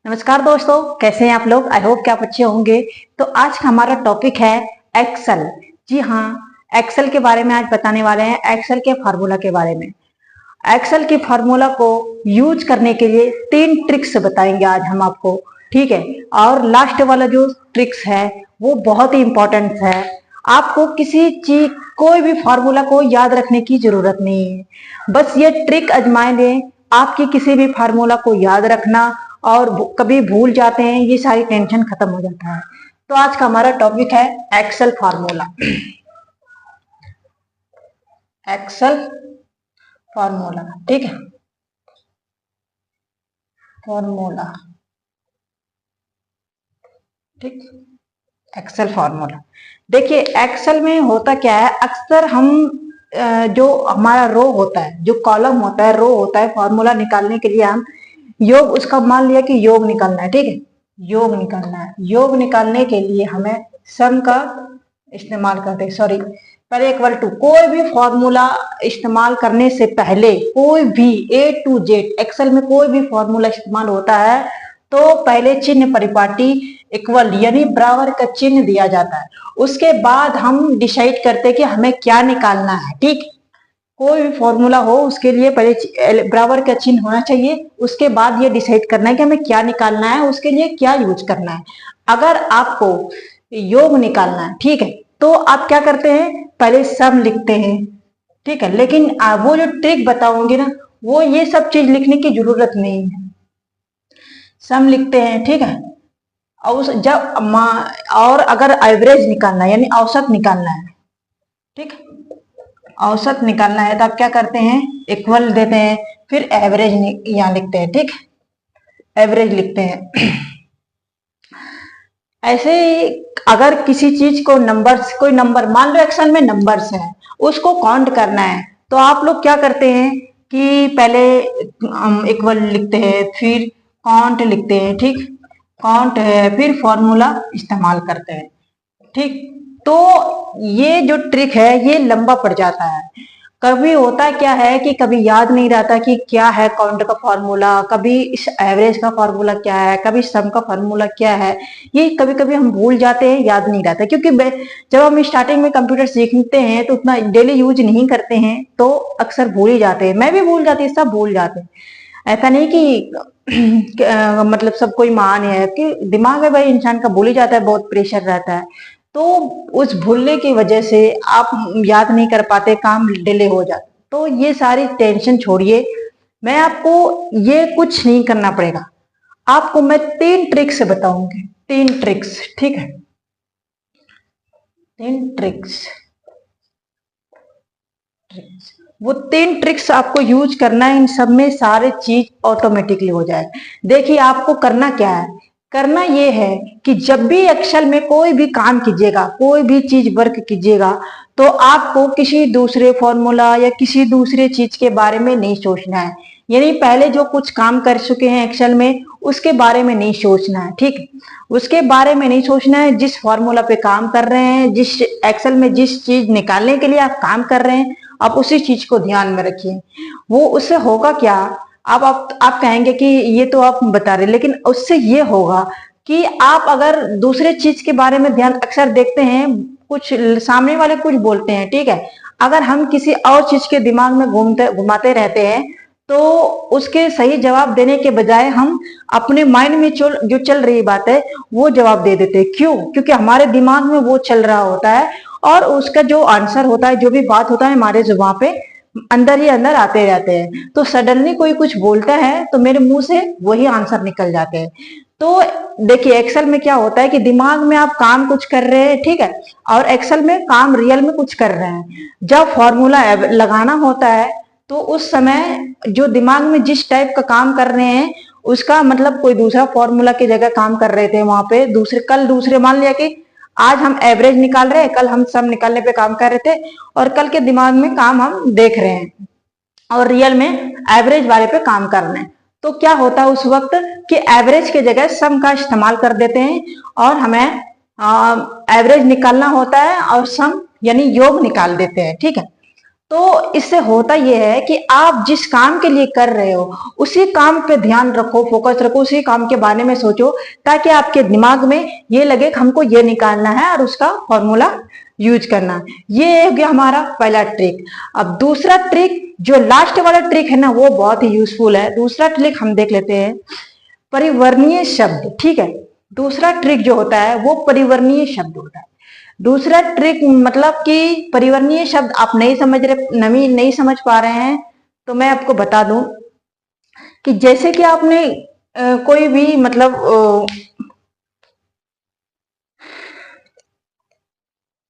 नमस्कार दोस्तों, कैसे हैं आप लोग। आई होप कि आप अच्छे होंगे। तो आज का हमारा टॉपिक है एक्सेल। जी हाँ, एक्सेल के बारे में आज बताने वाले हैं, एक्सेल के फार्मूला के बारे में। एक्सेल के फार्मूला को यूज करने के लिए 3 ट्रिक्स बताएंगे आज हम आपको, ठीक है। और लास्ट वाला जो ट्रिक्स है वो बहुत ही इंपॉर्टेंट है। आपको किसी चीज कोई भी फार्मूला को याद रखने की जरूरत नहीं है, बस ये ट्रिक आजमाए लें। आपकी किसी भी फार्मूला को याद रखना और कभी भूल जाते हैं, ये सारी टेंशन खत्म हो जाता है। तो आज का हमारा टॉपिक है एक्सेल फार्मूला। एक्सेल फार्मूला, ठीक है। फार्मूला, ठीक। एक्सेल फार्मूला देखिए, एक्सेल में होता क्या है, अक्सर हम जो हमारा रो होता है, जो कॉलम होता है, रो होता है, फार्मूला निकालने के लिए हम योग, उसका मान लिया कि योग निकालना है, ठीक है। योग निकालना है, योग निकालने के लिए हमें सम का इस्तेमाल करते हैं। सॉरी, पहले इक्वल टू, कोई भी फॉर्मूला इस्तेमाल करने से पहले, कोई भी ए टू जेड एक्सेल में कोई भी फॉर्मूला इस्तेमाल होता है तो पहले चिन्ह परिपाटी इक्वल यानी बराबर का चिन्ह दिया जाता है। उसके बाद हम डिसाइड करते हैं कि हमें क्या निकालना है, ठीक। कोई भी फॉर्मूला हो उसके लिए पहले बराबर का चिन्ह होना चाहिए, उसके बाद ये डिसाइड करना है कि हमें क्या निकालना है, उसके लिए क्या यूज करना है। अगर आपको योग निकालना है, ठीक है, तो आप क्या करते हैं, पहले सम लिखते हैं, ठीक है। लेकिन वो जो ट्रिक बताऊंगी ना, वो ये सब चीज लिखने की जरूरत नहीं है। सम लिखते हैं, ठीक है। और अगर एवरेज निकालना है यानी औसत निकालना है, ठीक, औसत निकालना है तो आप क्या करते हैं, इक्वल देते हैं, फिर एवरेज यहाँ लिखते हैं, ठीक, एवरेज लिखते हैं। ऐसे ही अगर किसी चीज को नंबर्स, कोई नंबर मान लो एक्सेल में नंबर्स है, उसको काउंट करना है, तो आप लोग क्या करते हैं कि पहले इक्वल लिखते हैं, फिर काउंट लिखते हैं, ठीक, काउंट है, फिर फॉर्मूला इस्तेमाल करते हैं, ठीक। तो ये जो ट्रिक है ये लंबा पड़ जाता है। कभी होता क्या है कि कभी याद नहीं रहता कि क्या है काउंट का फॉर्मूला, कभी इस एवरेज का फॉर्मूला क्या है, कभी सम का फॉर्मूला क्या है, ये कभी कभी हम भूल जाते हैं, याद नहीं रहता। क्योंकि जब हम स्टार्टिंग में कंप्यूटर सीखते हैं तो उतना डेली यूज नहीं करते हैं, तो अक्सर भूल ही जाते हैं। मैं भी भूल जाती, सब भूल जाते हैं। ऐसा नहीं कि मतलब सब कोई महान है, कि दिमाग है भाई इंसान का, भूल ही जाता है, बहुत प्रेशर रहता है। तो उस भूलने की वजह से आप याद नहीं कर पाते, काम डिले हो जाता। तो ये सारी टेंशन छोड़िए, मैं आपको ये कुछ नहीं करना पड़ेगा। आपको मैं 3 ट्रिक्स बताऊंगी, 3 ट्रिक्स, ठीक है। 3 ट्रिक्स, वो 3 ट्रिक्स आपको यूज करना है, इन सब में सारे चीज ऑटोमेटिकली हो जाएगा। देखिए आपको करना क्या है, करना ये है कि जब भी एक्सेल में कोई भी काम कीजिएगा, कोई भी चीज वर्क कीजिएगा, तो आपको किसी दूसरे फॉर्मूला या किसी दूसरे चीज के बारे में नहीं सोचना है। यानी पहले जो कुछ काम कर चुके हैं एक्सेल में उसके बारे में नहीं सोचना है, ठीक। उसके बारे में नहीं सोचना है, जिस फॉर्मूला पे काम कर रहे हैं, जिस एक्सेल में जिस चीज निकालने के लिए आप काम कर रहे हैं, आप उसी चीज को ध्यान में रखिए। वो उससे होगा क्या, आप कहेंगे कि ये तो आप बता रहे, लेकिन उससे ये होगा कि आप अगर दूसरे चीज के बारे में ध्यान, अक्सर देखते हैं कुछ सामने वाले कुछ बोलते हैं, ठीक है, अगर हम किसी और चीज के दिमाग में घुमाते रहते हैं तो उसके सही जवाब देने के बजाय हम अपने माइंड में जो चल रही बात है वो जवाब दे देते हैं। क्यों? क्योंकि हमारे दिमाग में वो चल रहा होता है और उसका जो आंसर होता है, जो भी बात होता है, हमारे जुबान पे अंदर ही अंदर आते रहते हैं। तो सडनली कोई कुछ बोलता है तो मेरे मुंह से वही आंसर निकल जाते हैं। तो देखिए एक्सेल में क्या होता है कि दिमाग में आप काम कुछ कर रहे हैं, ठीक है, और एक्सेल में काम रियल में कुछ कर रहे हैं। जब फॉर्मूला लगाना होता है तो उस समय जो दिमाग में जिस टाइप का काम कर रहे हैं उसका मतलब कोई दूसरा फॉर्मूला की जगह काम कर रहे थे वहां पे, दूसरे मान लिया कि आज हम एवरेज निकाल रहे हैं, कल हम सम निकालने पे काम कर रहे थे, और कल के दिमाग में काम हम देख रहे हैं और रियल में एवरेज वाले पे काम कर रहे हैं। तो क्या होता है उस वक्त कि एवरेज की जगह सम का इस्तेमाल कर देते हैं और हमें एवरेज निकालना होता है और सम यानी योग निकाल देते हैं, ठीक है। तो इससे होता यह है कि आप जिस काम के लिए कर रहे हो उसी काम पे ध्यान रखो, फोकस रखो, उसी काम के बारे में सोचो, ताकि आपके दिमाग में ये लगे कि हमको ये निकालना है और उसका फॉर्मूला यूज करना। ये हो गया हमारा पहला ट्रिक। अब दूसरा ट्रिक, जो लास्ट वाला ट्रिक है ना, वो बहुत ही यूजफुल है। दूसरा ट्रिक हम देख लेते हैं, परिवर्णीय शब्द। ठीक है, दूसरा ट्रिक जो होता है वो परिवर्णीय शब्द होता है। दूसरा ट्रिक मतलब कि परिवर्णीय शब्द आप नहीं समझ रहे, नहीं समझ पा रहे हैं, तो मैं आपको बता दूं कि जैसे कि आपने कोई भी मतलब